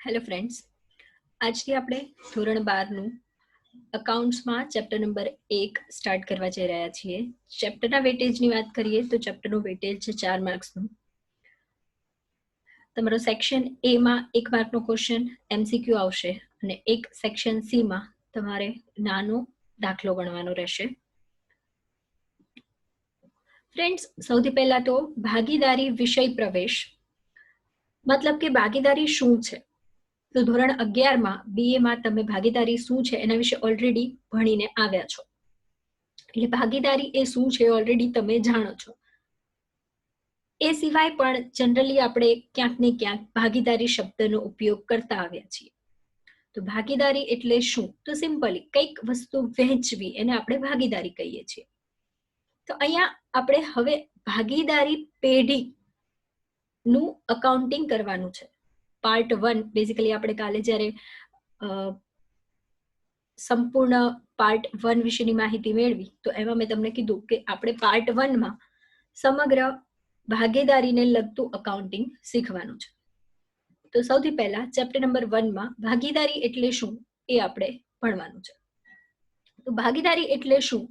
Hello friends, આજથી આપણે ધોરણ 12નું અકાઉન્ટ્સમાં ચેપ્ટર નંબર 1 સ્ટાર્ટ કરવા જઈ રહ્યા છીએ. ચેપ્ટરના વેટેજની વાત કરીએ તો ચેપ્ટરનું વેટેજ છે 4 માર્ક્સનું. તમારો સેક્શન એ માં 1 માર્કનો ક્વેશ્ચન એમસીક્યુ આવશે અને એક સેક્શન સી માં તમારે નાનો દાખલો ગણવાનો રહેશે. ફ્રેન્ડ્સ, સૌથી પહેલા તો ભાગીદારી વિષય પ્રવેશ મતલબ કે ભાગીદારી શું છે. તો ધોરણ 11માં BA માં તમે ભાગીદારી શું છે એના વિશે ઓલરેડી ભણીને આવ્યા છો. એટલે ભાગીદારી એ શું છે ઓલરેડી તમે જાણો છો. એ સિવાય પણ જનરલી આપણે ક્યાંક ને ક્યાંક ભાગીદારી શબ્દનો ઉપયોગ કરતા આવ્યા છીએ. તો ભાગીદારી એટલે શું? તો સિમ્પલી કંઈક વસ્તુ વહેંચવી એને આપણે ભાગીદારી કહીએ છીએ. તો અહીંયા આપણે હવે ભાગીદારી પેઢીનું અકાઉન્ટિંગ કરવાનું છે. પાર્ટ 1 બેઝિકલી આપણે કાલે જ્યારે સંપૂર્ણ પાર્ટ 1 વિશેની માહિતી મેળવી તો એમાં મેં તમને કીધું કે આપણે પાર્ટ 1 માં સમગ્ર ભાગીદારીને લગતું અકાઉન્ટિંગ શીખવાનું છે. તો સૌથી પહેલા ચેપ્ટર નંબર 1 માં ભાગીદારી એટલે શું એ આપણે ભણવાનું છે. તો ભાગીદારી એટલે શું?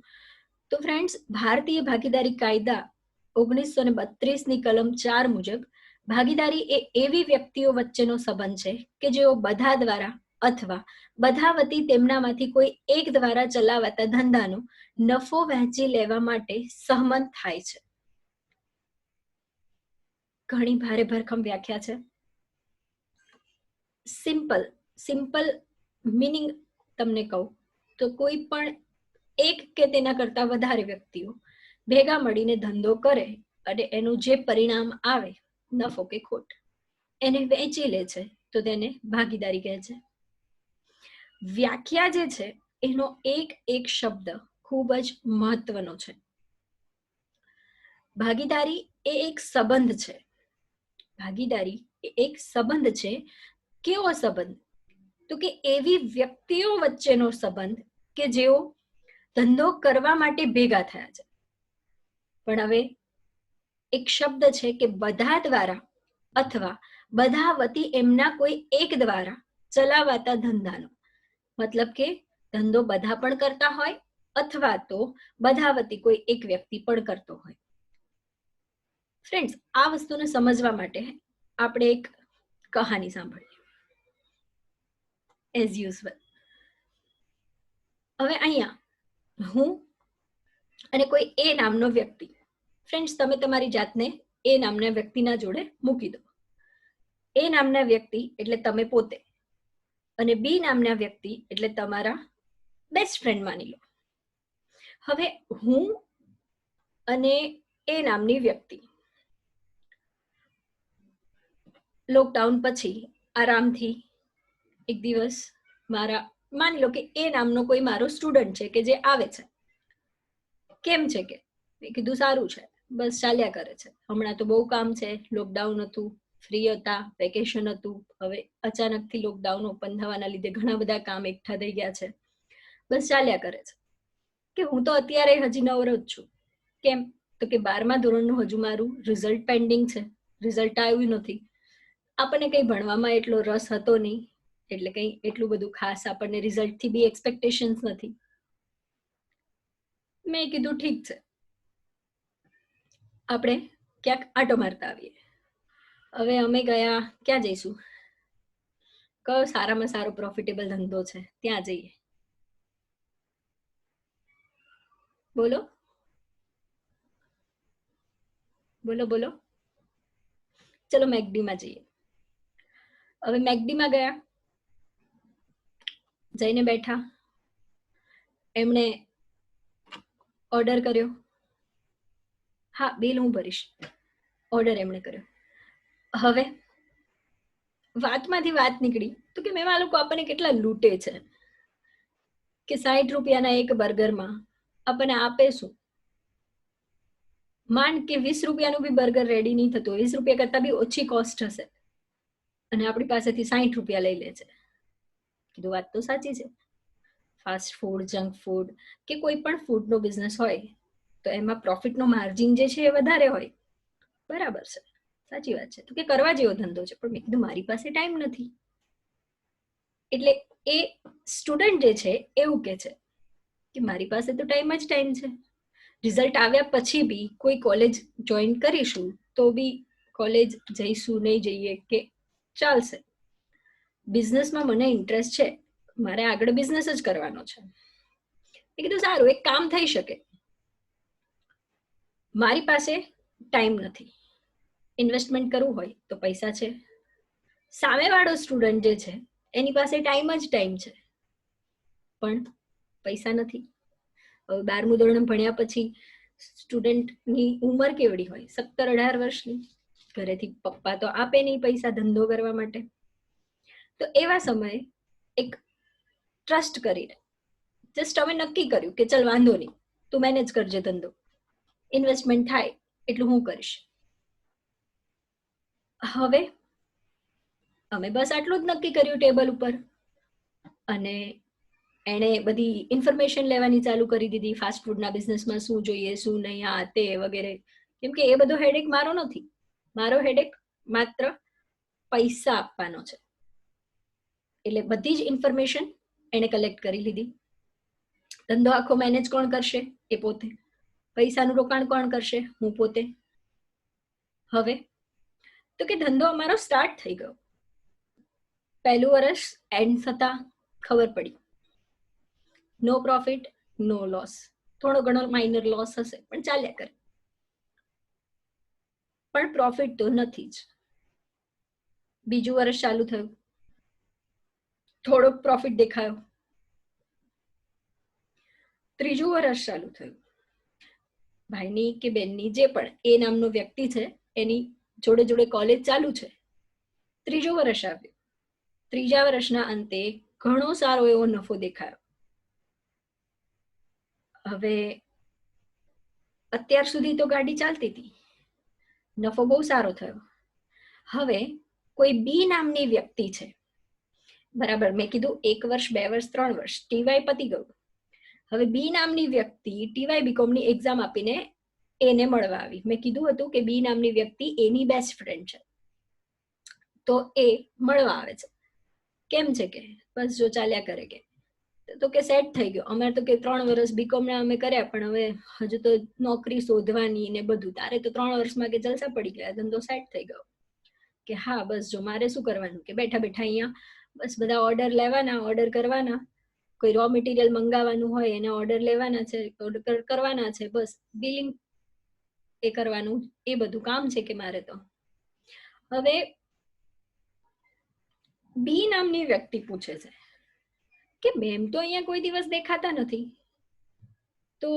તો ફ્રેન્ડ્સ, ભારતીય ભાગીદારી કાયદા 1932 ની કલમ 4 મુજબ ભાગીદારી એ એવી વ્યક્તિઓ વચ્ચેનો સંબંધ છે કે જેઓ બધા દ્વારા અથવા બધા વતી તેમનામાંથી કોઈ એક દ્વારા ચલાવાતા ધંધાનો નફો વહેંચી લેવા માટે સહમત થાય છે. ઘણી ભારે ભરખમ વ્યાખ્યા છે. સિમ્પલ મીનિંગ તમને કહું તો કોઈ પણ એક કે તેના કરતા વધારે વ્યક્તિઓ ભેગા મળીને ધંધો કરે અને એનું જે પરિણામ આવે, નફો કે ખોટ, એને વેચી લે છે તો તેને ભાગીદારી કહે છે. વ્યાખ્યા જે છે એનો એક એક શબ્દ ખૂબ જ મહત્વનો છે. ભાગીદારી એ એક સંબંધ છે. ભાગીદારી એ એક સંબંધ છે. કેવો સંબંધ? તો કે એવી વ્યક્તિઓ વચ્ચેનો સંબંધ કે જેઓ ધંધો કરવા માટે ભેગા થયા છે. પણ હવે એક શબ્દ છે કે બધા દ્વારા અથવા બધા વતી એમના કોઈ એક દ્વારા ચલાવાતા ધંધાનો, મતલબ કે ધંધો બધા પણ કરતા હોય અથવા તો બધા વતી કોઈ એક વ્યક્તિ પણ કરતો હોય. ફ્રેન્ડ્સ, આ વસ્તુને સમજવા માટે આપણે એક કહાની સાંભળીએ એઝ યુઝ્યુઅલ. હવે અહીંયા હું અને કોઈ એ નામનો વ્યક્તિ, ફ્રેન્ડ્સ તમે તમારી જાતને એ નામના વ્યક્તિના જોડે મૂકી દો. એ નામના વ્યક્તિ એટલે તમે પોતે અને બી નામના વ્યક્તિ એટલે તમારા બેસ્ટ ફ્રેન્ડ માની લો. હવે હું અને એ નામની વ્યક્તિ લોકડાઉન પછી આરામથી એક દિવસ માની લો કે એ નામનો કોઈ મારો સ્ટુડન્ટ છે કે જે આવે છે. કેમ છે કે મેં કીધું સારું છે, બસ ચાલ્યા કરે છે. હમણાં તો બહુ કામ છે, લોકડાઉન હતું, ફ્રી હતા, વેકેશન હતું. હવે અચાનકથી લોકડાઉન ઓપન થવાના લીધે ઘણા બધા કામ એકઠા થઈ ગયા છે. બસ ચાલ્યા કરે છે. કે હું તો અત્યારે હજી નવરો જ છું. કેમ? તો કે 12મા ધોરણનું હજુ મારું રિઝલ્ટ પેન્ડિંગ છે. રિઝલ્ટ આવ્યું નથી. આપણને કંઈ ભણવામાં એટલો રસ હતો નહીં, એટલે કંઈ એટલું બધું ખાસ આપણને રિઝલ્ટથી બી એક્સપેક્ટેશન્સ નથી. મેં કીધું ઠીક છે, આપણે ક્યાંક આટો મારતા આવીએ. હવે અમે ગયા, ક્યાં જઈશું? કયો સારામાં સારો પ્રોફિટેબલ ધંધો છે ત્યાં જઈએ. બોલો બોલો બોલો. ચલો મેકડીમાં જઈએ. હવે મેકડીમાં ગયા, જઈને બેઠા, એમણે ઓર્ડર કર્યો. હા, બિલ હું ભરીશ. ઓર્ડર એમણે કર્યો. હવે વાતમાંથી વાત નીકળી તો કે મેં આ લોકો આપણને કેટલા લૂંટે છે કે 60 રૂપિયાના એક બર્ગરમાં આપણને આપે શું? માંડ કે 20 રૂપિયાનું બી બર્ગર રેડી નહીં થતું, 20 રૂપિયા કરતા બી ઓછી કોસ્ટ હશે અને આપણી પાસેથી 60 રૂપિયા લઈ લે છે. કીધું વાત તો સાચી છે. ફાસ્ટ ફૂડ, જંક ફૂડ કે કોઈ પણ ફૂડનો બિઝનેસ હોય તો એમાં પ્રોફિટનો માર્જિન જે છે એ વધારે હોય. બરાબર છે, સાચી વાત છે. તો કે કરવા જેવો ધંધો છે, પણ મેં કીધું મારી પાસે ટાઈમ નથી. એટલે એ સ્ટુડન્ટ જે છે એવું કે છે કે મારી પાસે તો ટાઈમ જ ટાઈમ છે, રિઝલ્ટ આવ્યા પછી બી કોઈ કોલેજ જોઈન કરીશું તો બી કોલેજ જઈશું નહીં જઈએ કે ચાલશે, બિઝનેસમાં મને ઇન્ટરેસ્ટ છે, મારે આગળ બિઝનેસ જ કરવાનો છે. એ કીધું સારું, એક કામ થઈ શકે, મારી પાસે ટાઈમ નથી, ઇન્વેસ્ટમેન્ટ કરવું હોય તો પૈસા છે, સામેવાળો સ્ટુડન્ટ જે છે એની પાસે ટાઈમ જ ટાઈમ છે પણ પૈસા નથી. હવે 12મું ધોરણ ભણ્યા પછી સ્ટુડન્ટની ઉંમર કેવડી હોય, 17-18 વર્ષની, ઘરેથી પપ્પા તો આપે નહીં પૈસા ધંધો કરવા માટે. તો એવા સમયે એક ટ્રસ્ટ કરીને જસ્ટ અમે નક્કી કર્યું કે ચલ વાંધો નહીં, તું મેનેજ કરજે ધંધો, ઇન્વેસ્ટમેન્ટ થાય એટલું હું કરીશ. હવે અમે બસ આટલું જ નક્કી કર્યું ટેબલ ઉપર, અને એણે બધી ઇન્ફોર્મેશન લેવાની ચાલુ કરી દીધી, ફાસ્ટ ફૂડના બિઝનેસમાં શું જોઈએ શું નહીં, આ તે વગેરે. કેમ કે એ બધો હેડેક મારો નથી, મારો હેડેક માત્ર પૈસા આપવાનો છે. એટલે બધી જ ઇન્ફોર્મેશન એણે કલેક્ટ કરી લીધી. ધંધો આખો મેનેજ કોણ કરશે? એ પોતે. પૈસાનું રોકાણ કોણ કરશે? હું પોતે. હવે તો કે ધંધો અમારો સ્ટાર્ટ થઈ ગયો. પહેલું વર્ષ એન્ડ થતા ખબર પડી નો પ્રોફિટ નો લોસ, થોડો ઘણો માઇનર લોસ હશે પણ ચાલ્યા કરે, પણ પ્રોફિટ તો નથી જ. બીજું વર્ષ ચાલુ થયું, થોડોક પ્રોફિટ દેખાયો. ત્રીજું વર્ષ ચાલુ થયું, ભાઈની કે બેનની જે પણ એ નામનો વ્યક્તિ છે એની જોડે જોડે કોલેજ ચાલુ છે. ત્રીજું વર્ષ આવ્યું, ત્રીજા વર્ષના અંતે ઘણો સારો એવો નફો દેખાયો. હવે અત્યાર સુધી તો ગાડી ચાલતી હતી, નફો બહુ સારો થયો. હવે કોઈ બી નામની વ્યક્તિ છે, બરાબર, મેં કીધું 1 વર્ષ 2 વર્ષ 3 વર્ષ ટીવાય પતી ગયું. હવે બી નામની વ્યક્તિ ટીવાય બીકોમની એક્ઝામ આપીને એને મળવા આવી. મેં કીધું હતું કે બી નામની વ્યક્તિ એની બેસ્ટ ફ્રેન્ડ છે, તો એ મળવા આવે છે. કેમ છે કે બસ જો ચાલ્યા કરે, કે તો કે સેટ થઈ ગયો. અમારે તો કે 3 વર્ષ બીકોમ ના અમે કર્યા, પણ હવે હજુ તો નોકરી શોધવાની ને બધું, તારે તો 3 વર્ષમાં કે જલસા પડી ગયા, ધંધો સેટ થઈ ગયો. કે હા બસ જો મારે શું કરવાનું, કે બેઠા બેઠા અહીંયા બસ બધા ઓર્ડર લેવાના, ઓર્ડર કરવાના, કોઈ રો મટીરિયલ મંગાવવાનું હોય એના ઓર્ડર લેવાના છે, ઓર્ડર કરવાના છે, બસ બિલિંગ એ કરવાનું, એ બધું કામ છે કે મારે તો. હવે બી નામની વ્યક્તિ પૂછે છે કે મેમ તો અહીંયા કોઈ દિવસ દેખાતા નથી, તો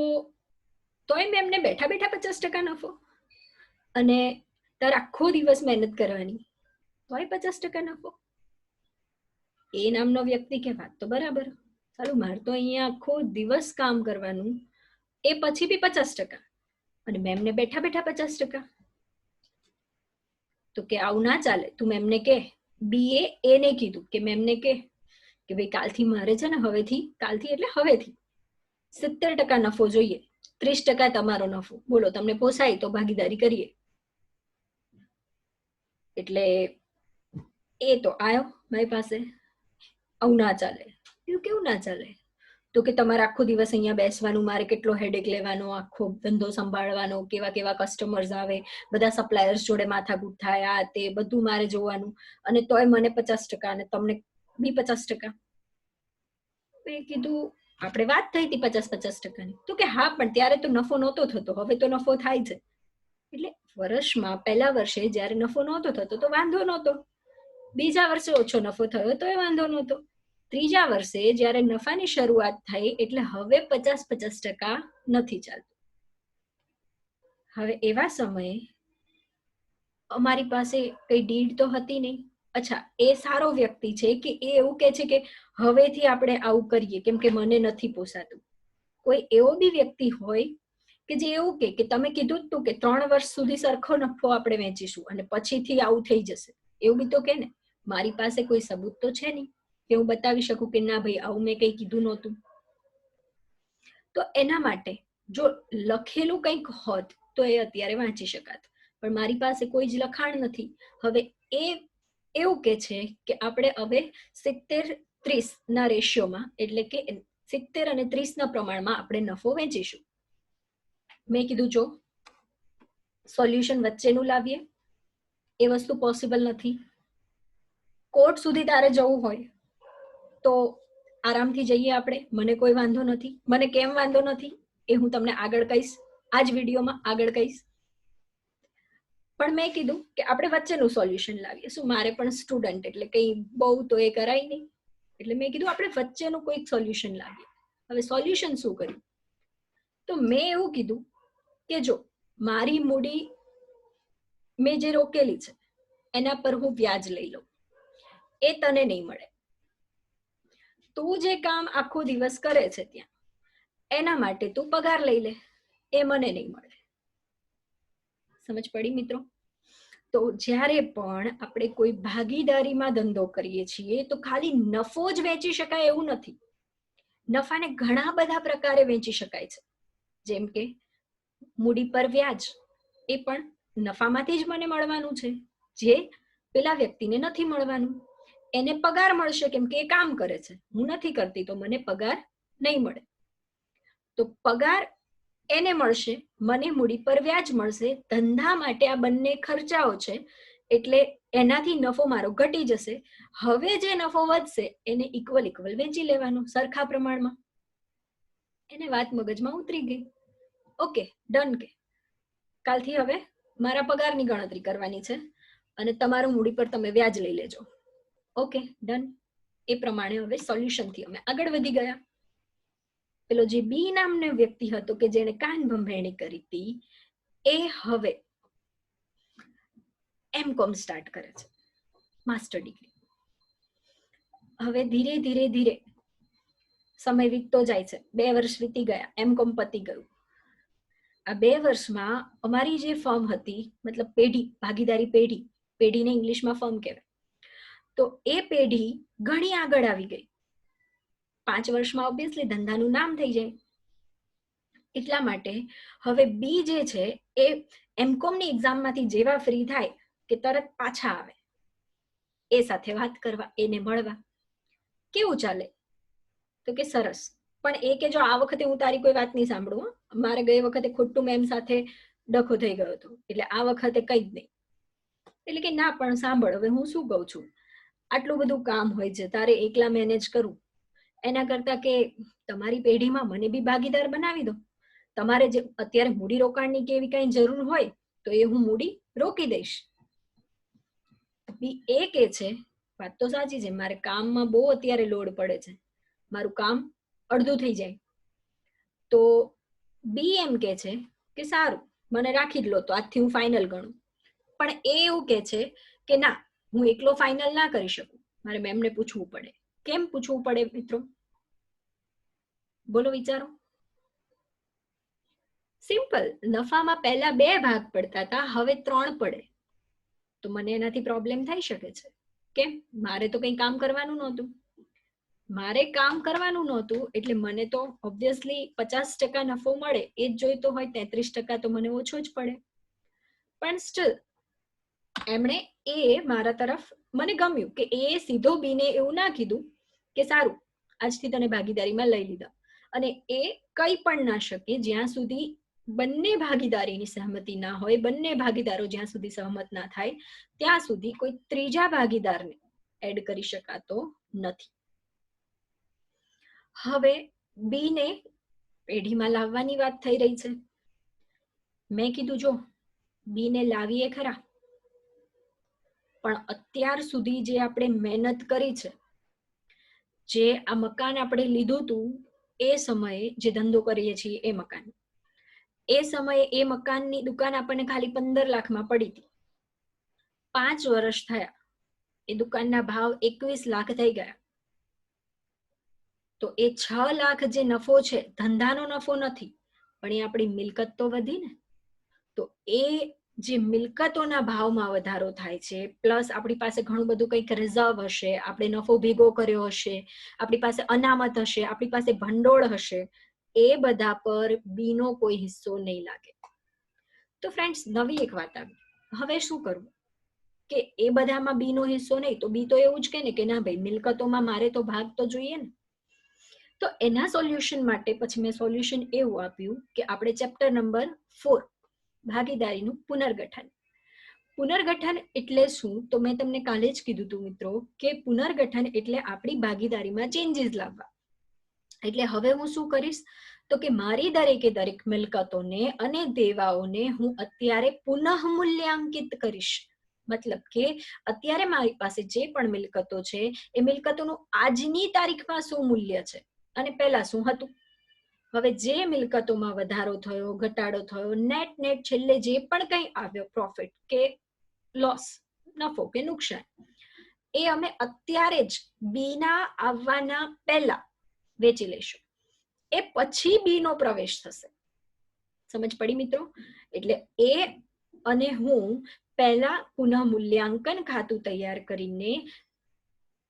તોય મેમને બેઠા બેઠા 50% નફો, અને તારે આખો દિવસ મહેનત કરવાની તોય 50% નફો. એ નામનો વ્યક્તિ કે વાત તો બરાબર, સારું મારે તો અહીંયા આખો દિવસ કામ કરવાનું, એ પછી બી 50%, અને મેમને બેઠા બેઠા 50%. તો કે આવું ના ચાલે, તું મેમને કે. બી એને કીધું કે મેમને કે ભાઈ કાલથી મારે છે ને, હવેથી, કાલથી એટલે હવેથી 70% નફો જોઈએ, 30% તમારો નફો, બોલો તમને પોસાય તો ભાગીદારી કરીએ. એટલે એ તો આવ્યો મારી પાસે, આવું ના ચાલે. એવું કેવું ના ચાલે? તો કે તમારે આખો દિવસ અહીંયા બેસવાનું, મારે કેટલો હેડેક લેવાનો, આખો ધંધો સંભાળવાનો, કેવા કેવા કસ્ટમર્સ આવે, બધા સપ્લાયર્સ જોડે માથાકૂટ થાય, આ તે બધું મારે જોવાનું, અને તોય મને 50% અને તમને બી 50%. મેં કીધું આપણે વાત થઈ હતી 50-50%ની. તો કે હા પણ ત્યારે તો નફો નહોતો થતો, હવે તો નફો થાય છે. એટલે વર્ષમાં પહેલા વર્ષે જ્યારે નફો નહોતો થતો તો વાંધો નહોતો, બીજા વર્ષે ઓછો નફો થયો તો એ વાંધો નહોતો, ત્રીજા વર્ષે જ્યારે નફાની શરૂઆત થઈ એટલે હવે 50-50% નથી ચાલતું. હવે એવા સમયે અમારી પાસે કઈ ડીડ તો હતી નહીં. અચ્છા, એ સારો વ્યક્તિ છે કે એ એવું કે છે કે હવેથી આપણે આવું કરીએ કેમ કે મને નથી પોસાતું. કોઈ એવો બી વ્યક્તિ હોય કે જે એવું કે તમે કીધું તું કે 3 વર્ષ સુધી સરખો નફો આપણે વેચીશું અને પછીથી આવું થઈ જશે, એવું બી તો કે ને. મારી પાસે કોઈ સબૂત તો છે નહીં કે હું બતાવી શકું કે ના ભાઈ આવું મેં કંઈ કીધું નહોતું. તો એના માટે જો લખેલું કંઈક હોત તો એ અત્યારે વાંચી શકાત, પણ મારી પાસે કોઈ જ લખાણ નથી. હવે એ એવું કે છે કે આપણે હવે 70 30 રેશિયોમાં, એટલે કે 70 અને 30 પ્રમાણમાં આપણે નફો વેચીશું. મેં કીધું જો સોલ્યુશન વચ્ચેનું લાવીએ, એ વસ્તુ પોસિબલ નથી. કોર્ટ સુધી તારે જવું હોય તો આરામથી જઈએ આપણે, મને કોઈ વાંધો નથી. મને કેમ વાંધો નથી એ હું તમને આગળ કહીશ, આ જ વિડીયોમાં આગળ કહીશ. પણ મેં કીધું કે આપણે વચ્ચેનું સોલ્યુશન લાવીએ. શું મારે પણ સ્ટુડન્ટ એટલે કંઈ બહુ તો એ કરાય નહીં, એટલે મેં કીધું આપણે વચ્ચેનું કોઈ સોલ્યુશન લાવીએ. હવે સોલ્યુશન શું કર્યું? તો મેં એવું કીધું કે જો મારી મૂડી મેં જે રોકેલી છે એના પર હું વ્યાજ લઈ લઉં, એ તને નહીં મળે. તું જે કામ આખો દિવસ કરે છે ત્યાં, એના માટે તું પગાર લઈ લે, એ મને નહીં મળે. સમજ પડી મિત્રો? તો જ્યારે પણ આપણે કોઈ ભાગીદારીમાં ધંધો કરીએ છીએ તો ખાલી નફો જ વેચી શકાય એવું નથી. નફાને ઘણા બધા પ્રકારે વેચી શકાય છે. જેમ કે મૂડી પર વ્યાજ, એ પણ નફામાંથી જ મને મળવાનું છે, જે પેલા વ્યક્તિને નથી મળવાનું. એને પગાર મળશે કેમ કે એ કામ કરે છે, હું નથી કરતી તો મને પગાર નહીં મળે. તો પગાર એને મળશે, મને મૂડી પર વ્યાજ મળશે. ધંધા માટે આ બંને ખર્ચાઓ છે, એટલે એનાથી નફો મારો ઘટી જશે. હવે જે નફો વધશે એને ઇક્વલ વેચી લેવાનો સરખા પ્રમાણમાં. એને વાત મગજમાં ઉતરી ગઈ. Okay done. કે કાલથી હવે મારા પગારની ગણતરી કરવાની છે અને તમારું મૂડી પર તમે વ્યાજ લઈ લેજો. Okay done. એ પ્રમાણે હવે સોલ્યુશનથી અમે આગળ વધી ગયા. પેલો જે બી નામનો વ્યક્તિ હતો કે જેને કાન ભંભેરણી કરી હતી, એ હવે એમકોમ સ્ટાર્ટ કરે છે, માસ્ટર ડિગ્રી. હવે ધીરે ધીરે ધીરે સમય વીતતો જાય છે. 2 વર્ષ વીતી ગયા, એમકોમ પતી ગયું. આ 2 વર્ષમાં અમારી જે ફર્મ હતી, મતલબ પેઢી, ભાગીદારી પેઢી, પેઢીને ઇંગ્લિશમાં ફર્મ કહેવાય, તો એ પેઢી ઘણી આગળ આવી ગઈ. 5 વર્ષમાં ઓબ્વિયસલી ધંધાનું નામ થઈ જાય. એટલા માટે હવે બી જે છે એ એમકોમની એક્ઝામમાંથી જેવા ફ્રી થાય કે તરત પાછા આવે, એ સાથે વાત કરવા, એને મળવા. કેવું ચાલે? તો કે સરસ. પણ એ કે જો આ વખતે હું તારી કોઈ વાત નહીં સાંભળું, મારે ગઈ વખતે ખોટું મેમ સાથે ડખો થઈ ગયો હતો, એટલે આ વખતે કંઈ જ નહીં. એટલે કે ના પણ સાંભળ, હવે હું શું કહું છું, આટલું બધું કામ હોય છે, તારે એકલા મેનેજ કરવું, એના કરતા કે તમારી પેઢીમાં મને બી ભાગીદાર બનાવી દો. તમારે જે અત્યારે મૂડી રોકાણની કે એવી કઈ જરૂર હોય તો એ હું મૂડી રોકી દઈશ. બી એ કે છે વાત તો સાચી છે, મારે કામમાં બહુ અત્યારે લોડ પડે છે, મારું કામ અડધું થઈ જાય. તો બી એમ કે છે કે સારું મને રાખી જ લો, તો આજથી હું ફાઇનલ ગણું. પણ એ એવું કે છે કે ના, હું એકલો ફાઇનલ ના કરી શકું, મારે મેમને પૂછવું પડે. કેમ પૂછવું પડે મિત્રો? બોલો વિચારો. સિમ્પલ. નફામાં પહેલા 2 ભાગ પડતા હતા, હવે 3 પડે. તો મને એનાથી પ્રોબ્લેમ થઈ શકે છે. કેમ? મારે તો કંઈ કામ કરવાનું નહોતું. મારે કામ કરવાનું નહોતું એટલે મને તો ઓબ્વિયસલી 50% નફો મળે એ જ જોઈતો હોય, 33% તો મને ઓછો જ પડે. પણ સ્ટીલ એમણે એ મારા તરફ, મને ગમ્યું કે એ સીધો બીને એવું ના કીધું કે સારું આજથી તને ભાગીદારીમાં લઈ લીધા, અને એ કંઈ પણ ના શકે જ્યાં સુધી બંને ભાગીદારીની સહમતિ ના હોય, બંને ભાગીદારો જ્યાં સુધી સહમત ના થાય ત્યાં સુધી કોઈ ત્રીજા ભાગીદારને એડ કરી શકાતો નથી. હવે બીને પેઢીમાં લાવવાની વાત થઈ રહી છે. મેં કીધું જો બીને લાવીએ ખરા, પણ અત્યાર સુધી જે આપણે મહેનત કરી છે, જે આ મકાન આપણે લીધું હતું એ સમયે, જે ધંધો કરીએ છીએ એ મકાન, એ સમયે એ મકાનની દુકાન આપણને ખાલી 15 લાખમાં પડી હતી. 5 વર્ષ થયા, એ દુકાનના ભાવ 21 લાખ થઈ ગયા. તો એ 6 લાખ જે નફો છે, ધંધાનો નફો નથી, પણ એ આપણી મિલકત તો વધી ને. તો એ જે મિલકતોના ભાવમાં વધારો થાય છે, પ્લસ આપણી પાસે ઘણું બધું કંઈક રિઝર્વ હશે, આપણે નફો ભેગો કર્યો હશે, આપણી પાસે અનામત હશે, આપણી પાસે ભંડોળ હશે, એ બધા પર બીનો કોઈ હિસ્સો નહીં લાગે. તો ફ્રેન્ડ્સ, નવી એક વાત આવી. હવે શું કરવું? કે એ બધામાં બી નો હિસ્સો નહીં, તો બી તો એવું જ કે ના ભાઈ મિલકતોમાં મારે તો ભાગ તો જોઈએ ને. તો એના સોલ્યુશન માટે પછી મેં સોલ્યુશન એવું આપ્યું કે આપણે ચેપ્ટર નંબર 4 ભાગીદારીનું પુનર્ગઠન. પુનર્ગઠન એટલે શું? તો મેં તમને કાલે જ કીધું હતું મિત્રો કે પુનર્ગઠન એટલે આપણી ભાગીદારીમાં ચેન્જીસ લાવવા. એટલે હવે હું શું કરીશ તો કે મારી દરેક મિલકતોને અને દેવાઓને હું અત્યારે પુનઃ મૂલ્યાંકિત કરીશ. મતલબ કે અત્યારે મારી પાસે જે પણ મિલકતો છે એ મિલકતોનું આજની તારીખમાં શું મૂલ્ય છે અને પહેલા શું હતું. હવે જે મિલકતોમાં વધારો થયો, ઘટાડો થયો, નેટ છેલ્લે જે પણ કંઈ આવ્યો, પ્રોફિટ કે લોસ, નફો કે નુકસાન, એ અમે અત્યારે જ બીના આવવાના પહેલા વેચી લઈશું. એ પછી બી નો પ્રવેશ થશે. સમજ પડી મિત્રો? એટલે એ અને હું પહેલા પુનઃ મૂલ્યાંકન ખાતું તૈયાર કરીને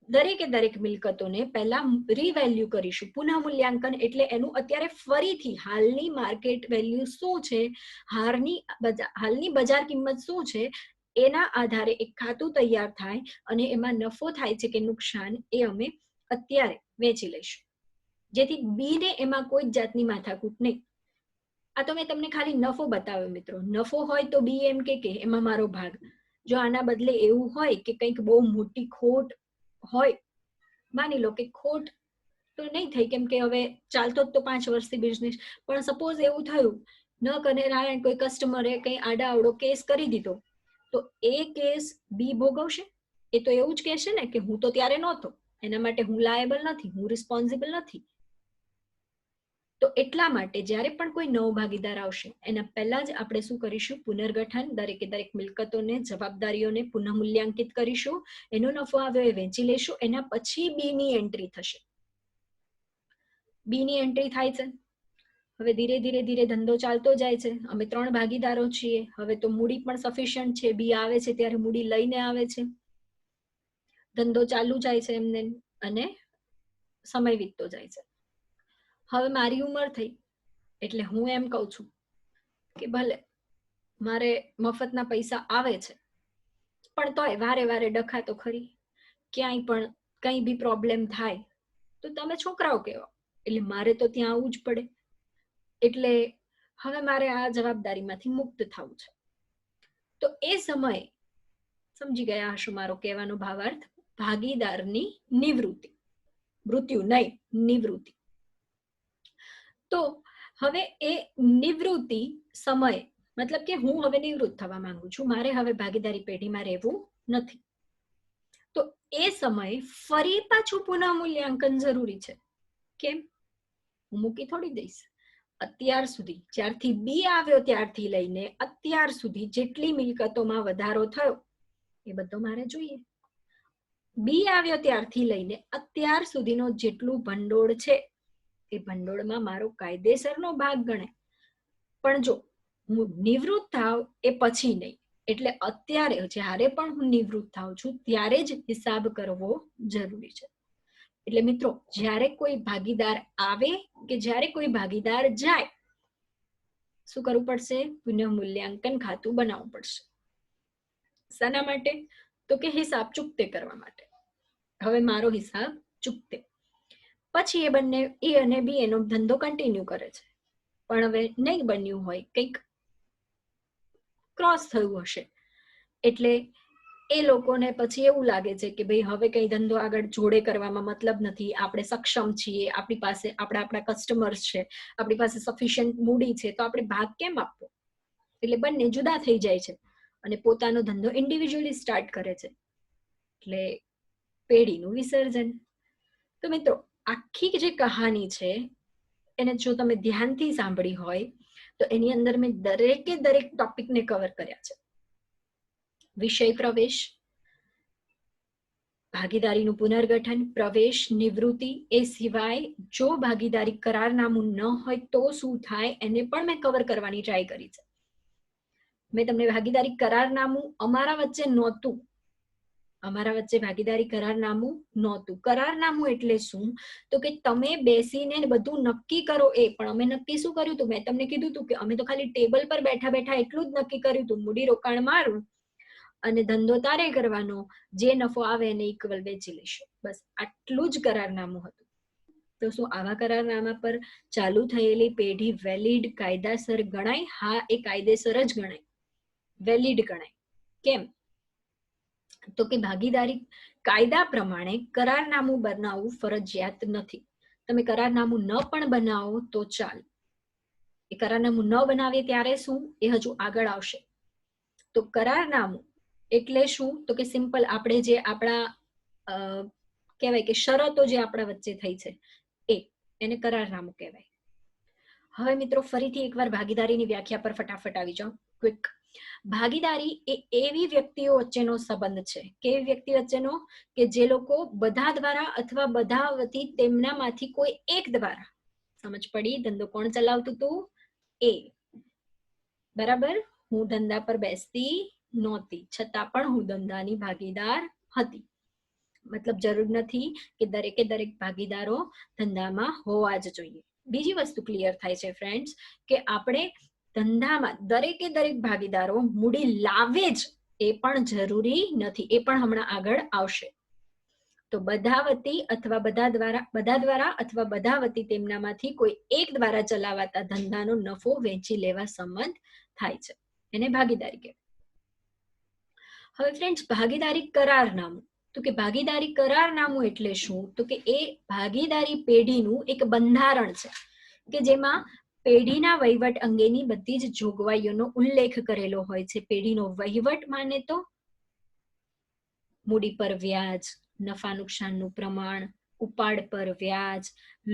દરેક મિલકતોને પહેલા રીવેલ્યુ કરીશું. પુનઃ મૂલ્યાંકન એટલે એનું અત્યારે ફરીથી હાલની માર્કેટ વેલ્યુ શું છે, હાલની બજાર કિંમત શું છે, એના આધારે એક ખાતું તૈયાર થાય અને એમાં નફો થાય છે કે નુકસાન, એ અમે અત્યારે વેચી લઈશું, જેથી બી ને એમાં કોઈ જાતની માથાકૂટ નહીં. આ તો મેં તમને ખાલી નફો બતાવ્યો મિત્રો. નફો હોય તો બી એમ કે એમાં મારો ભાગ. જો આના બદલે એવું હોય કે કંઈક બહુ મોટી ખોટ હોય, માની લો કે ખોટ તો નહીં થઈ કેમ કે હવે ચાલતો જ તો 5 વર્ષથી બિઝનેસ, પણ સપોઝ એવું થયું ન કરે નારાયણ કોઈ કસ્ટમરે કંઈ આડાઅવડો કેસ કરી દીધો, તો એ કેસ બી ભોગવશે. એ તો એવું જ કહેશે ને કે હું તો ત્યારે નહોતો, એના માટે હું લાયેબલ નથી, હું રિસ્પોન્સિબલ નથી. તો એટલા માટે જ્યારે પણ કોઈ નવો ભાગીદાર આવશે એના પહેલા જ આપણે શું કરીશું? પુનર્ગઠન, દરેક મિલકતોને, જવાબદારીઓને પુનઃ મૂલ્યાંકિત કરીશું. એનો નફો આવ્યો એ વેચી લેશું. એના પછી બી ની એન્ટ્રી થશે. બી ની એન્ટ્રી થાય છે. હવે ધીરે ધંધો ચાલતો જાય છે. અમે 3 ભાગીદારો છીએ. હવે તો મૂડી પણ સફિશિયન્ટ છે. બી આવે છે ત્યારે મૂડી લઈને આવે છે. ધંધો ચાલુ જાય છે એમને, અને સમય વીતતો જાય છે. હવે મારી ઉંમર થઈ એટલે હું એમ કહું છું કે ભલે મારે મફતના પૈસા આવે છે, પણ તોય વારે ડખા તો ખરી. ક્યાંય પણ કંઈ બી પ્રોબ્લેમ થાય તો તમે છોકરાઓ કહેવા, એટલે મારે તો ત્યાં આવવું જ પડે. એટલે હવે મારે આ જવાબદારીમાંથી મુક્ત થવું છે. તો એ સમયે સમજી ગયા હશો મારો કહેવાનો ભાવાર્થ. ભાગીદારની નિવૃત્તિ, મૃત્યુ નહીં, નિવૃત્તિ. તો હવે એ નિવૃત્તિ સમય, મતલબ કે હું હવે નિવૃત્ત થવા માંગુ છું, મારે હવે ભાગીદારી પેઢીમાં રહેવું નથી, તો એ સમયે ફરી પાછું પુનઃ મૂલ્યાંકન જરૂરી છે. કેમ? હું મૂકી થોડી દઈશ. અત્યાર સુધી જ્યારથી બી આવ્યો ત્યારથી લઈને અત્યાર સુધી જેટલી મિલકતોમાં વધારો થયો એ બધો મારે જોઈએ. બી આવ્યો ત્યારથી લઈને અત્યાર સુધીનો જેટલું ભંડોળ છે એ ભંડોળમાં મારો કાયદેસરનો ભાગ ગણે. પણ જો હું નિવૃત્ત થાવ એ પછી નહીં, એટલે અત્યારે જ્યારે પણ હું નિવૃત્ત થાઉં છું ત્યારે જ હિસાબ કરવો જરૂરી છે. એટલે મિત્રો, જ્યારે કોઈ ભાગીદાર આવે કે જ્યારે કોઈ ભાગીદાર જાય, શું કરવું પડશે? પુનઃ મૂલ્યાંકન ખાતું બનાવવું પડશે. શાના માટે? તો કે હિસાબ ચૂકતે કરવા માટે. હવે મારો હિસાબ ચૂકતે, પછી એ બંને, એ અને બી એનો ધંધો કન્ટિન્યુ કરે છે. પણ હવે નહીં બન્યું હોય, કંઈક ક્રોસ થયું હશે, એટલે એ લોકોને પછી એવું લાગે છે કે ભાઈ હવે કઈ ધંધો આગળ જોડે કરવામાં મતલબ નથી, આપણે સક્ષમ છીએ, આપણી પાસે આપણા કસ્ટમર્સ છે, આપણી પાસે સફિશિયન્ટ મૂડી છે, તો આપણે ભાગ કેમ આપવો? એટલે બંને જુદા થઈ જાય છે અને પોતાનો ધંધો ઇન્ડિવિજ્યુઅલી સ્ટાર્ટ કરે છે. એટલે પેઢીનું વિસર્જન. તો મિત્રો, આખી જે કહાની છે એને જો તમે ધ્યાનથી સાંભળી હોય તો એની અંદર મેં દરેક ટોપિકને કવર કર્યા છે. વિષય પ્રવેશ, ભાગીદારીનું પુનર્ગઠન, પ્રવેશ, નિવૃત્તિ, એ સિવાય જો ભાગીદારી કરારનામું ન હોય તો શું થાય એને પણ મેં કવર કરવાની ટ્રાય કરી છે. મેં તમને ભાગીદારી કરારનામું અમારા વચ્ચે નહોતું, અમારા વચ્ચે ભાગીદારી કરારનામું નહોતું. કરારનામું એટલે શું? તો કે તમે બેસીને બધું નક્કી કરો. એ પણ અમે નક્કી શું કર્યું હતું? મેં તમને કીધું હતું કે અમે તો ખાલી ટેબલ પર બેઠા એટલું જ નક્કી કર્યું હતું, મૂડી રોકાણ મારું અને ધંધો તારે કરવાનો, જે નફો આવે એને ઇક્વલ વેચી લેશે. બસ આટલું જ કરારનામું હતું. તો શું આવા કરારનામા પર ચાલુ થયેલી પેઢી વેલિડ કાયદાસર ગણાય? હા, એ કાયદેસર જ ગણાય, વેલિડ ગણાય. કેમ? તો કે ભાગીદારી કાયદા પ્રમાણે કરારનામું બનાવવું ફરજિયાત નથી. તમે કરારનામું ન પણ બનાવો તો ચાલે. એ કરારનામું ન બનાવીએ ત્યારે શું, એ હજુ આગળ આવશે. તો કરારનામું એટલે શું? તો કે સિમ્પલ આપણે જે આપણા કહેવાય કે શરતો જે આપણા વચ્ચે થઈ છે એને કરારનામું કહેવાય. હવે મિત્રો ફરીથી એકવાર ભાગીદારીની વ્યાખ્યા પર ફટાફટ આવી જાઓ. ક્વિક. ભાગીદારી એ એવી વ્યક્તિઓ વચ્ચેનો સંબંધ છે. કેવી વ્યક્તિ વચ્ચેનો? કે જે લોકો બધા દ્વારા અથવા બધા વતી તેમનામાંથી કોઈ એક દ્વારા, સમજ પડી? ધંધો કોણ ચલાવતું હતું? એ. બરાબર. હું ધંધા પર બેસતી નહોતી, છતાં પણ હું ધંધાની ભાગીદાર હતી. મતલબ જરૂર નથી કે દરેકે દરેક ભાગીદારો ધંધામાં હોવા જ જોઈએ. બીજી વસ્તુ ક્લિયર થાય છે ફ્રેન્ડ્સ, કે આપણે ધંધામાં દરેકે દરેક ભાગીદારો મૂડી લાવે જ એ પણ જરૂરી નથી. એ પણ હમણાં આગળ આવશે. તો બધા વતી અથવા બધા દ્વારા અથવા બધા વતી તેમનામાંથી કોઈ એક દ્વારા ચલાવાતા ધંધાનો નફો વેચી લેવા સંબંધ થાય છે, એને ભાગીદારી કહેવાય. હવે ફ્રેન્ડ્સ, ભાગીદારી કરારનામું. તો કે ભાગીદારી કરારનામું એટલે શું? તો કે એ ભાગીદારી પેઢીનું એક બંધારણ છે કે જેમાં પેઢીના વહીવટ અંગેની બધી જ જોગવાઈઓનો ઉલ્લેખ કરેલો હોય છે. પેઢીનો વહીવટ માને તો મૂડી પર વ્યાજ, નફા નુકસાનનું પ્રમાણ, ઉપાડ પર વ્યાજ,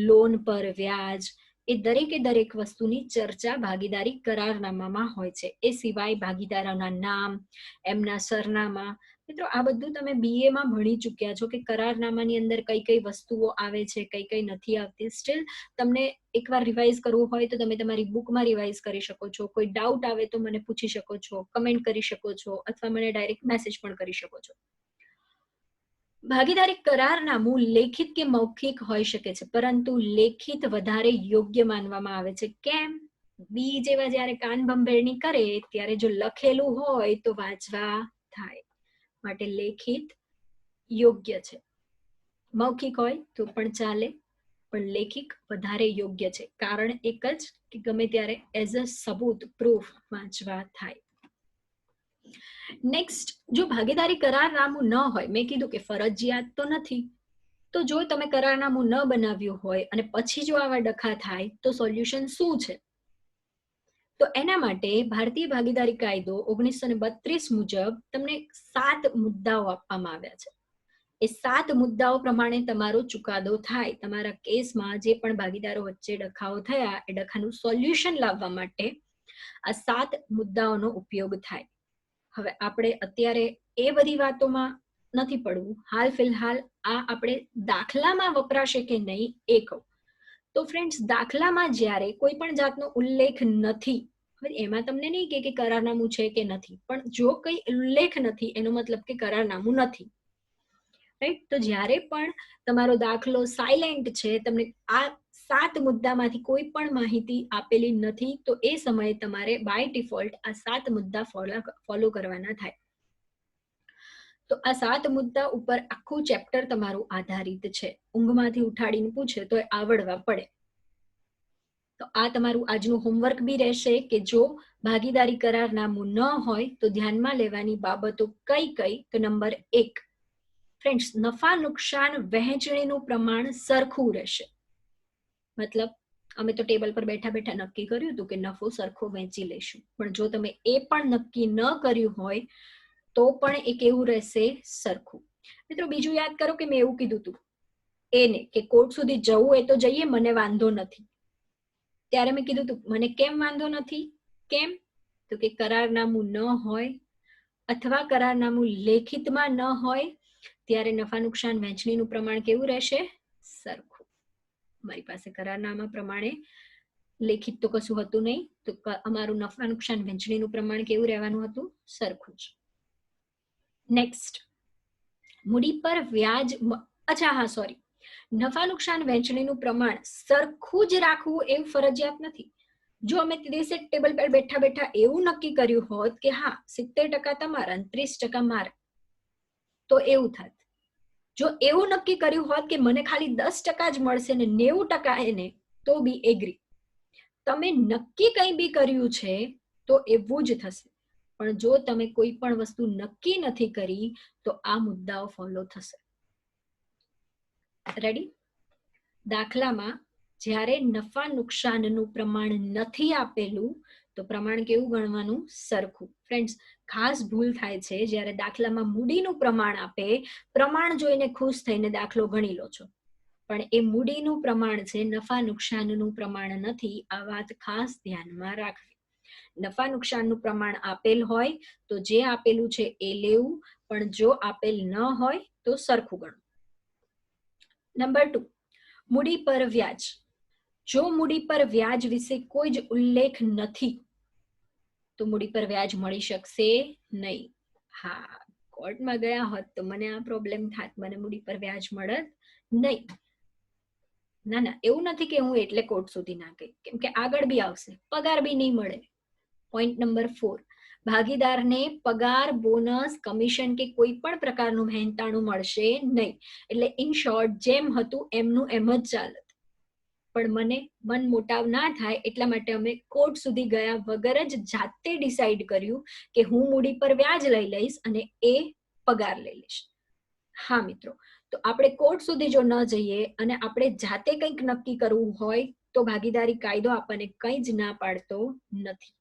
લોન પર વ્યાજ, એ દરેકે દરેક વસ્તુની ચર્ચા ભાગીદારી કરારનામામાં હોય છે. એ સિવાય ભાગીદારોના નામ, એમના સરનામા. મિત્રો આ બધું તમે BA માં ભણી ચૂક્યા છો કે કરારનામાની અંદર કઈ કઈ વસ્તુઓ આવે છે, કઈ કઈ નથી આવતી. સ્ટીલ તમને એકવાર રિવાઇઝ કરવું હોય તો તમે તમારી બુકમાં રિવાઇઝ કરી શકો છો. કોઈ ડાઉટ આવે તો મને પૂછી શકો છો, કમેન્ટ કરી શકો છો, અથવા મને ડાયરેક્ટ મેસેજ પણ કરી શકો છો. ભાગીદારી કરારનામું લેખિત કે મૌખિક હોઈ શકે છે, પરંતુ લેખિત વધારે યોગ્ય માનવામાં આવે છે. કેમ? બી જેવા જ્યારે કાન ભંભેરણી કરે ત્યારે જો લખેલું હોય તો વાંચવા થાય, માટે લેખિત યોગ્ય છે. મૌખિક હોય તો પણ ચાલે, પણ લેખિત વધારે યોગ્ય છે. કારણ એક જ કે ગમે ત્યારે એઝ અ સબૂત, પ્રૂફ વાંચવા થાય. નેક્સ્ટ, જો ભાગીદારી કરારનામું ન હોય, મેં કીધું કે ફરજિયાત તો નથી, તો જો તમે કરારનામું ન બનાવ્યું હોય અને પછી જો આવા ડખા થાય તો સોલ્યુશન શું છે? તો એના માટે ભારતીય ભાગીદારી કાયદો 1932 મુજબ તમને 7 મુદ્દાઓ આપવામાં આવ્યા છે. એ 7 મુદ્દાઓ પ્રમાણે તમારો ચુકાદો થાય. તમારા કેસમાં જે પણ ભાગીદારો વચ્ચે ડખાઓ થયા એ ડખાનું સોલ્યુશન લાવવા માટે આ 7 મુદ્દાઓનો ઉપયોગ થાય. હવે આપણે અત્યારે એ બધી વાતોમાં નથી પડવું. હાલ ફિલહાલ આ આપણે દાખલામાં વપરાશે કે નહીં એ કહું. તો ફ્રેન્ડ્સ, દાખલામાં જ્યારે કોઈ પણ જાતનો ઉલ્લેખ નથી, હવે એમાં તમને નહીં કે કરારનામું છે કે નથી, પણ જો કંઈ ઉલ્લેખ નથી એનો મતલબ કે કરારનામું નથી, રાઈટ? તો જ્યારે પણ તમારો દાખલો સાયલેન્ટ છે, તમને આ 7 મુદ્દામાંથી કોઈ પણ માહિતી આપેલી નથી, તો એ સમયે તમારે બાય ડિફોલ્ટ આ 7 મુદ્દા ફોલો કરવાના થાય. તો આ 7 મુદ્દા ઉપર આખું ચેપ્ટર તમારું આધારિત છે. ઊંઘમાંથી ઉઠાડીને પૂછે તો એ આવડવા પડે. તો આ તમારું આજનું હોમવર્ક બી રહેશે કે જો ભાગીદારી કરારનામું ન હોય તો ધ્યાનમાં લેવાની બાબતો કઈ કઈ? તો નંબર 1, ફ્રેન્ડ્સ, નફા નુકસાન વહેંચણીનું પ્રમાણ સરખું રહેશે. મતલબ અમે તો ટેબલ પર બેઠા બેઠા નક્કી કર્યું હતું કે નફો સરખો વહેંચી લઈશું, પણ જો તમે એ પણ નક્કી ન કર્યું હોય તો પણ એ કેવું રહેશે? સરખું. મિત્રો બીજું યાદ કરો કે મેં એવું કીધું હતું એને કે કોર્ટ સુધી જવું એ તો જઈએ, મને વાંધો નથી. ત્યારે મેં કીધું હતું મને કેમ વાંધો નથી? કેમ? તો કે કરારનામું ન હોય અથવા કરારનામું લેખિતમાં ન હોય ત્યારે નફા નુકસાન વહેંચણીનું પ્રમાણ કેવું રહેશે? સરખું. મારી પાસે કરારનામા પ્રમાણે લેખિત તો કશું હતું નહીં, તો અમારું નફા નુકસાન વહેંચણીનું પ્રમાણ કેવું રહેવાનું હતું? સરખું જ. નેક્સ્ટ, મૂડી પર વ્યાજ, અચ્છા હા સોરી, નફા નુકસાન વહેંચણીનું પ્રમાણ સરખું જ રાખવું એવું ફરજિયાત નથી. જો અમે તે દિવસે ટેબલ પર બેઠા બેઠા એવું નક્કી કર્યું હોત કે હા 70% તમારા 30% મારા, તો એવું થાત. જો એવું નક્કી કર્યું હોત કે મને ખાલી 10% જ મળશે ને 90% એને, તો બી એગ્રી. તમે નક્કી કંઈ બી કર્યું છે તો એવું જ થશે. પણ જો તમે કોઈ પણ વસ્તુ નક્કી નથી કરી તો આ મુદ્દાઓ ફોલો થશે. રેડી? દાખલામાં જ્યારે નફા નુકસાનનું પ્રમાણ નથી આપેલું તો પ્રમાણ કેવું ગણવાનું? સરખું. ફ્રેન્ડ્સ, ખાસ ભૂલ થાય છે જ્યારે દાખલામાં મૂડીનું પ્રમાણ આપે, પ્રમાણ જોઈને ખુશ થઈને દાખલો ગણી લો છો, પણ એ મૂડીનું પ્રમાણ છે, નફા નુકસાનનું પ્રમાણ નથી. આ વાત ખાસ ધ્યાનમાં રાખવી. નફા નુકસાનનું પ્રમાણ આપેલ હોય તો જે આપેલું છે એ લેવું, પણ જો આપેલ ન હોય તો સરખું ગણવું. નંબર 2, મૂડી પર વ્યાજ. જો મૂડી પર વ્યાજ વિશે કોઈ જ ઉલ્લેખ નથી તો મૂડી પર વ્યાજ મળી શકશે નહીં. હા, કોર્ટમાં ગયા હોત તો મને આ પ્રોબ્લેમ થાત, મને મૂડી પર વ્યાજ મળત નહીં. ના ના, એવું નથી કે હું એટલે કોર્ટ સુધી ના ગઈ, કેમ કે આગળ બી આવશે, પગાર બી નહીં મળે. પોઈન્ટ નંબર 4, ભાગીદારને પગાર, બોનસ, કમિશન કે કોઈ પણ પ્રકારનું મહેનતાણું મળશે નહીં. એટલે ઇન શોર્ટ, જેમ હતું એમનું એમ જ ચાલત. પણ મને મન મોટાવ ના થાય એટલા માટે અમે કોર્ટ સુધી ગયા વગર જ જાતે ડિસાઈડ કર્યું કે હું મૂડી પર વ્યાજ લઈ લઈશ અને એ પગાર લઈ લઈશ. હા મિત્રો, તો આપણે કોર્ટ સુધી જો ન જઈએ અને આપણે જાતે કંઈક નક્કી કરવું હોય તો ભાગીદારી કાયદો આપણને કંઈ જ ના પાડતો નથી.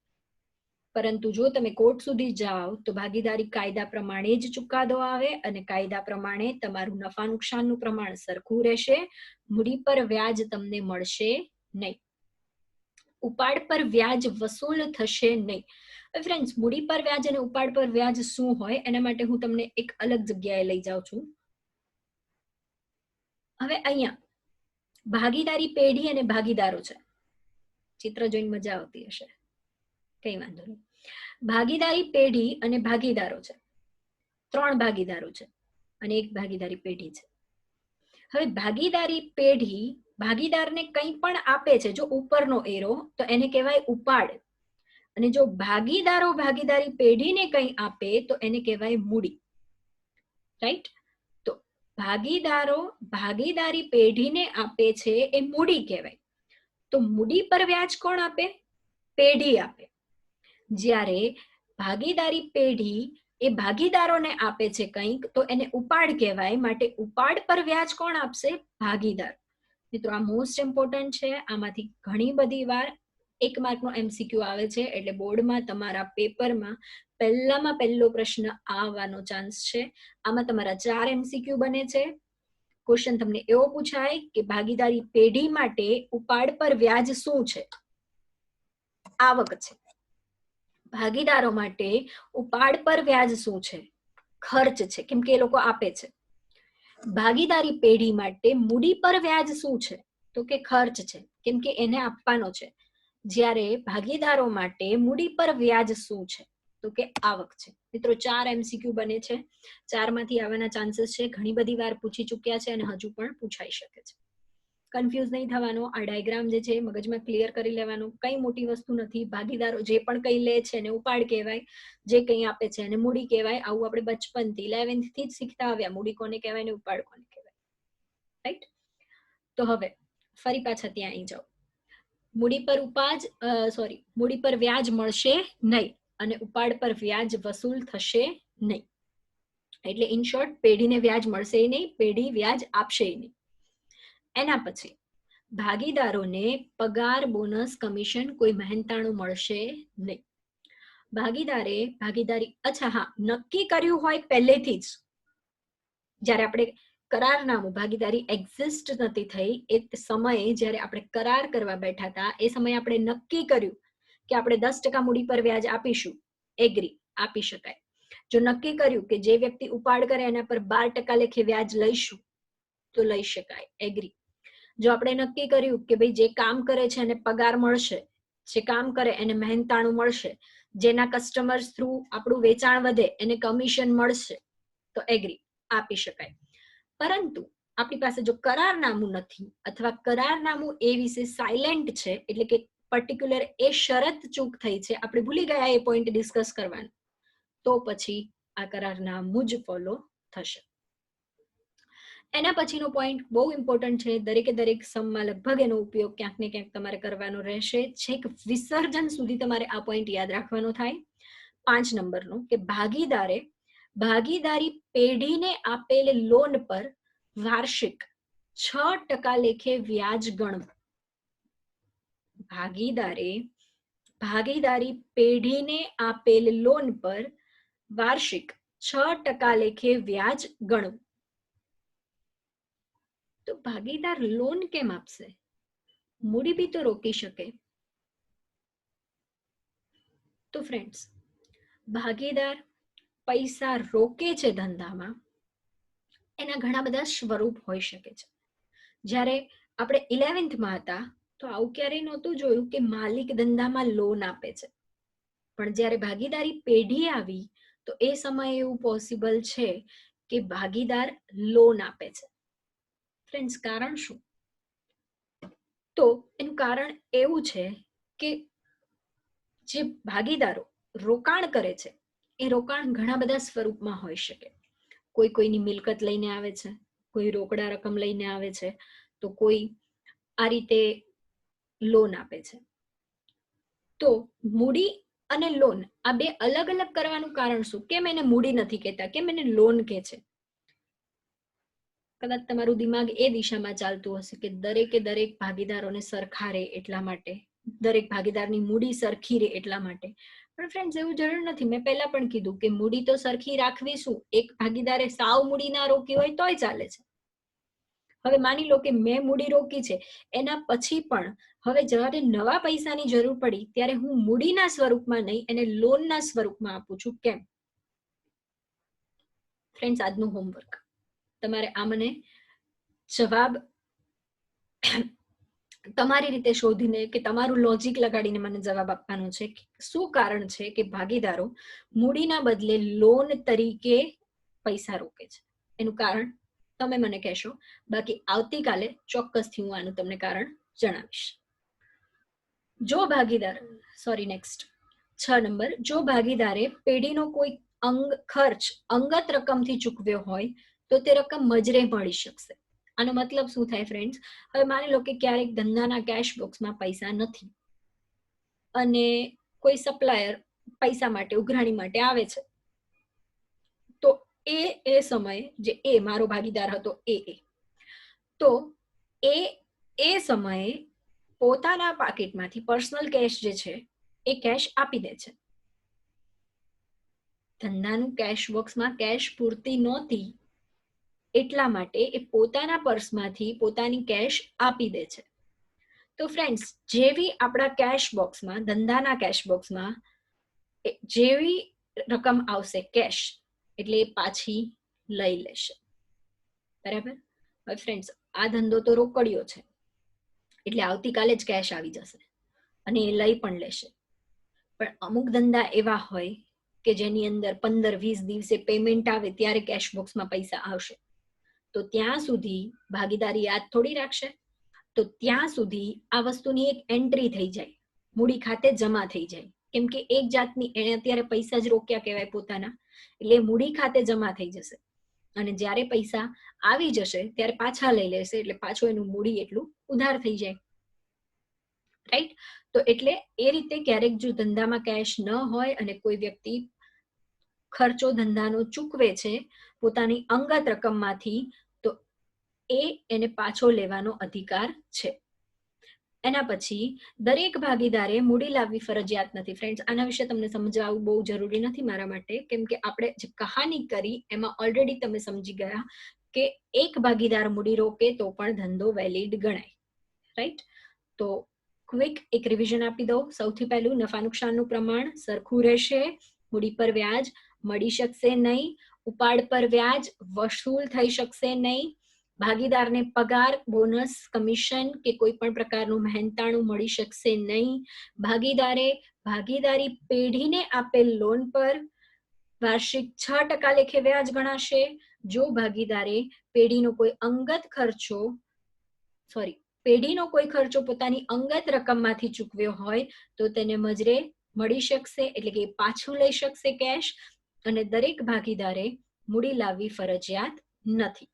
પરંતુ જો તમે કોર્ટ સુધી જાઓ તો ભાગીદારી કાયદા પ્રમાણે જ ચુકાદો આવે અને કાયદા પ્રમાણે તમારું નફા નુકસાનનું પ્રમાણ સરખું રહેશે. મૂડી પર વ્યાજ તમને મળશે નહીં. ઉપાડ પર વ્યાજ વસૂલ થશે નહીં. ફ્રેન્ડ્સ, મૂડી પર વ્યાજ અને ઉપાડ પર વ્યાજ શું હોય એના માટે હું તમને એક અલગ જગ્યાએ લઈ જાઉં છું. હવે અહીંયા ભાગીદારી પેઢી અને ભાગીદારો છે. ચિત્ર જોઈને મજા આવતી હશે, કઈ વાંધો નહીં. ભાગીદારી પેઢી અને ભાગીદારો છે. 3 ભાગીદારો છે અને એક ભાગીદારી પેઢી છે. હવે ભાગીદારી પેઢી ભાગીદારને કંઈ પણ આપે છે, જો ઉપરનો એરો, તો એને કહેવાય ઉપાડ. અને જો ભાગીદારો ભાગીદારી પેઢીને કંઈ આપે તો એને કહેવાય મૂડી. રાઈટ? તો ભાગીદારો ભાગીદારી પેઢીને આપે છે એ મૂડી કહેવાય. તો મૂડી પર વ્યાજ કોણ આપે? પેઢી આપે. જ્યારે ભાગીદારી પેઢી એ ભાગીદારોને આપે છે કંઈક તો એને ઉપાડ કહેવાય. માટે ઉપાડ પર વ્યાજ કોણ આપશે? ભાગીદાર. મિત્રો, આ મોસ્ટ ઇમ્પોર્ટન્ટ છે. આમાંથી ઘણી બધી વાર 1 માર્કનો MCQ આવે છે, એટલે બોર્ડમાં તમારા પેપરમાં પહેલામાં પહેલો પ્રશ્ન આવવાનો ચાન્સ છે. આમાં તમારા 4 MCQ બને છે. ક્વેશ્ચન તમને એવો પૂછાય કે ભાગીદારી પેઢી માટે ઉપાડ પર વ્યાજ શું છે? આવક છે. ભાગીદારો માટે ઉપાડ પર વ્યાજ શું છે? ખર્ચ છે, કેમ કે એ લોકો આપે છે. ભાગીદારી પેઢી માટે મૂડી પર વ્યાજ શું છે? તો કે ખર્ચ છે, કેમ કે એને આપવાનો છે. જ્યારે ભાગીદારો માટે મૂડી પર વ્યાજ શું છે? તો કે આવક છે. મિત્રો, 4 MCQ બને છે. 4 માંથી આવવાના ચાન્સીસ છે. ઘણી બધી વાર પૂછી ચૂક્યા છે અને હજુ પણ પૂછાઈ શકે છે. કન્ફ્યુઝ નહીં થવાનો. આ ડાયાગ્રામ જે છે મગજમાં ક્લિયર કરી લેવાનું. કંઈ મોટી વસ્તુ નથી. ભાગીદારો જે પણ કંઈ લે છે એને ઉપાડ કહેવાય, જે કંઈ આપે છે એને મૂડી કહેવાય. આવું આપણે બચપનથી 11th થી જ શીખતા આવ્યા, મૂડી કોને કહેવાય ને ઉપાડ કોને કહેવાય. રાઈટ? તો હવે ફરી પાછા ત્યાં આવી જાઓ. મૂડી પર વ્યાજ મળશે નહીં અને ઉપાડ પર વ્યાજ વસૂલ થશે નહીં. એટલે ઇન શોર્ટ, પેઢીને વ્યાજ મળશે નહીં, પેઢી વ્યાજ આપશે નહીં. એના પછી ભાગીદારોને પગાર, બોનસ, કમિશન, કોઈ મહેનતાણું મળશે નહીં. ભાગીદારી અચ્છા હા, નક્કી કર્યું હોય પહેલેથી જ, જ્યારે આપણે કરારનામું, ભાગીદારી એક્ઝિસ્ટ નથી થઈ એ સમયે જ્યારે આપણે કરાર કરવા બેઠા હતા એ સમયે આપણે નક્કી કર્યું કે આપણે 10% મૂડી પર વ્યાજ આપીશું, એગ્રી, આપી શકાય. જો નક્કી કર્યું કે જે વ્યક્તિ ઉપાડ કરે એના પર 12% લેખે વ્યાજ લઈશું તો લઈ શકાય, એગ્રી. જો આપણે નક્કી કર્યું કે ભાઈ જે કામ કરે છે એને પગાર મળશે, જે કામ કરે એને મહેનતાણું મળશે, જેના કસ્ટમર્સ થ્રુ આપણું વેચાણ વધે એને કમિશન મળશે, તો એગ્રી, આપી શકાય. પરંતુ આપણી પાસે જો કરારનામું નથી અથવા કરારનામું એ વિશે સાયલેન્ટ છે, એટલે કે પર્ટિક્યુલર એ શરત ચૂક થઈ છે, આપણે ભૂલી ગયા એ પોઈન્ટ ડિસ્કસ કરવાનું, તો પછી આ કરાર નામું જ ફોલો થશે. એના પછીનો પોઈન્ટ બહુ ઇમ્પોર્ટન્ટ છે, દરેક સમમાં લગભગ એનો ઉપયોગ ક્યાંક ને ક્યાંક તમારે કરવાનો રહેશે. છેક વિસર્જન સુધી તમારે આ પોઈન્ટ યાદ રાખવાનો થાય. 5 નંબરનો કે ભાગીદારી પેઢીને આપેલ લોન પર વાર્ષિક 6% લેખે વ્યાજ ગણવું. ભાગીદારી પેઢીને આપેલ લોન પર વાર્ષિક 6% લેખે વ્યાજ ગણવું. તો ભાગીદાર લોન કેમ આપશે? મૂડી બી તો રોકી શકે. તો ફ્રેન્ડ્સ, ભાગીદાર પૈસા રોકે છે ધંધામાં, એના ઘણા બધા સ્વરૂપ હોઈ શકે છે. જ્યારે આપણે 11th હતા તો આવું ક્યારેય નહોતું જોયું કે માલિક ધંધામાં લોન આપે છે, પણ જ્યારે ભાગીદારી પેઢી આવી તો એ સમયે એવું પોસિબલ છે કે ભાગીદાર લોન આપે છે. ફ્રેન્ડ્સ, કારણ શું? તો એનું કારણ એવું છે કે જે ભાગીદારો રોકાણ કરે છે એ રોકાણ ઘણા બધા સ્વરૂપમાં હોઈ શકે. કોઈની મિલકત લઈને આવે છે, કોઈ રોકડા રકમ લઈને આવે છે, તો કોઈ આ રીતે લોન આપે છે. તો મૂડી અને લોન આ બે અલગ અલગ કરવાનું કારણ શું? કેમ એને મૂડી નથી કહેતા, કેમ એને લોન કહે છે? કદાચ તમારું દિમાગ એ દિશામાં ચાલતું હશે કે દરેક ભાગીદારોને સરખા રહે એટલા માટે, દરેક ભાગીદારની મૂડી સરખી રહે એટલા માટે. પણ ફ્રેન્ડ્સ, એવું જરૂર નથી. મેં પહેલા પણ કીધું કે મૂડી તો સરખી રાખવી શું, એક ભાગીદારે સાવ મૂડી ના રોકી હોય તોય ચાલે છે. હવે માની લો કે મેં મૂડી રોકી છે, એના પછી પણ હવે જ્યારે નવા પૈસાની જરૂર પડી ત્યારે હું મૂડીના સ્વરૂપમાં નહીં, એને લોનના સ્વરૂપમાં આપું છું. કેમ? ફ્રેન્ડ્સ, આજનું હોમવર્ક તમારે આ મને જવાબ તમારી રીતે શોધીને કે તમારું લોજિક લગાડીને મને જવાબ આપવાનો છે. શું કારણ છે કે ભાગીદારો મૂડીના બદલે લોન તરીકે પૈસા રોકે છે? એનું કારણ તમે મને કહેશો, બાકી આવતીકાલે ચોક્કસથી હું આનું તમને કારણ જણાવીશ. જો ભાગીદાર 6 નંબર, જો ભાગીદારે પેઢીનો કોઈ ખર્ચ અંગત રકમથી ચૂકવ્યો હોય તો તે રકમ મજરે મળી શકશે. આનો મતલબ શું થાય ફ્રેન્ડ્સ? હવે માની લો કે ક્યારેક ધંધાના કેશ બોક્સમાં પૈસા નથી અને કોઈ સપ્લાયર પૈસા માટે ઉઘરાણી માટે આવે છે, તો એ સમયે જે મારો ભાગીદાર હતો તો એ સમયે પોતાના પાકીટમાંથી પર્સનલ કેશ જે છે એ કેશ આપી દે છે. ધંધાનું કેશ બોક્સમાં કેશ પૂરતી નહોતી એટલા માટે એ પોતાના પર્સમાંથી પોતાની કેશ આપી દે છે. તો ફ્રેન્ડ્સ, જેવી આપણા કેશ બોક્સમાં, ધંધાના કેશ બોક્સમાં જેવી રકમ આવશે કેશ, એટલે એ પાછી લઈ લેશે. બરાબર? હવે ફ્રેન્ડ્સ, આ ધંધો તો રોકડિયો છે, એટલે આવતીકાલે જ કેશ આવી જશે અને એ લઈ પણ લેશે. પણ અમુક ધંધા એવા હોય કે જેની અંદર 15-20 દિવસે પેમેન્ટ આવે ત્યારે કેશ બોક્સમાં પૈસા આવશે. તો ત્યાં સુધી ભાગીદારી યાદ થોડી રાખશે? તો ત્યાં સુધી આ વસ્તુની એક એન્ટ્રી થઈ જાય, મૂડી ખાતે જમા થઈ જાય. કેમ કે એક જાતની એને અત્યારે પૈસા જ રોક્યા કહેવાય પોતાના, એટલે મૂડી ખાતે જમા થઈ જશે અને જ્યારે પૈસા આવી જશે ત્યારે પાછા લઈ લેશે, એટલે પાછો એનું મૂડી એટલું ઉધાર થઈ જાય. રાઈટ? તો એટલે એ રીતે ક્યારેક જો ધંધામાં કેશ ન હોય અને કોઈ વ્યક્તિ ખર્ચો ધંધાનો ચૂકવે છે પોતાની અંગત રકમમાંથી, તો એને પાછો લેવાનો અધિકાર છે. એના પછી દરેક ભાગીદારે મૂડી લાવવી ફરજિયાત નથી. ફ્રેન્ડ્સ, આના વિશે તમને સમજાવવું બહુ જરૂરી નથી મારા માટે, કેમ કે આપણે જે કહાની કરી એમાં ઓલરેડી તમે સમજી ગયા કે એક ભાગીદાર મૂડી રોકે તો પણ ધંધો વેલિડ ગણાય. રાઈટ? તો ક્વિક એક રિવિઝન આપી દો. સૌથી પહેલું, નફા નુકસાનનું પ્રમાણ સરખું રહેશે, મૂડી પર વ્યાજ મળી શકશે નહીં, ઉપાડ પર વ્યાજ વસૂલ થઈ શકશે નહીં, ભાગીદારને પગાર, બોનસ, કમિશન કે કોઈ પણ પ્રકારનું મહેનતાણું મળી શકશે નહીં, ભાગીદારી પેઢીને આપેલ લોન પર વાર્ષિક 6% લેખે વ્યાજ ગણાશે. જો ભાગીદારે પેઢીનો કોઈ અંગત ખર્ચો પેઢીનો કોઈ ખર્ચો પોતાની અંગત રકમમાંથી ચૂકવ્યો હોય તો તેને મજરે મળી શકશે, એટલે કે પાછું લઈ શકશે કેશ, અને દરેક ભાગીદારે મૂડી લાવવી ફરજિયાત નથી.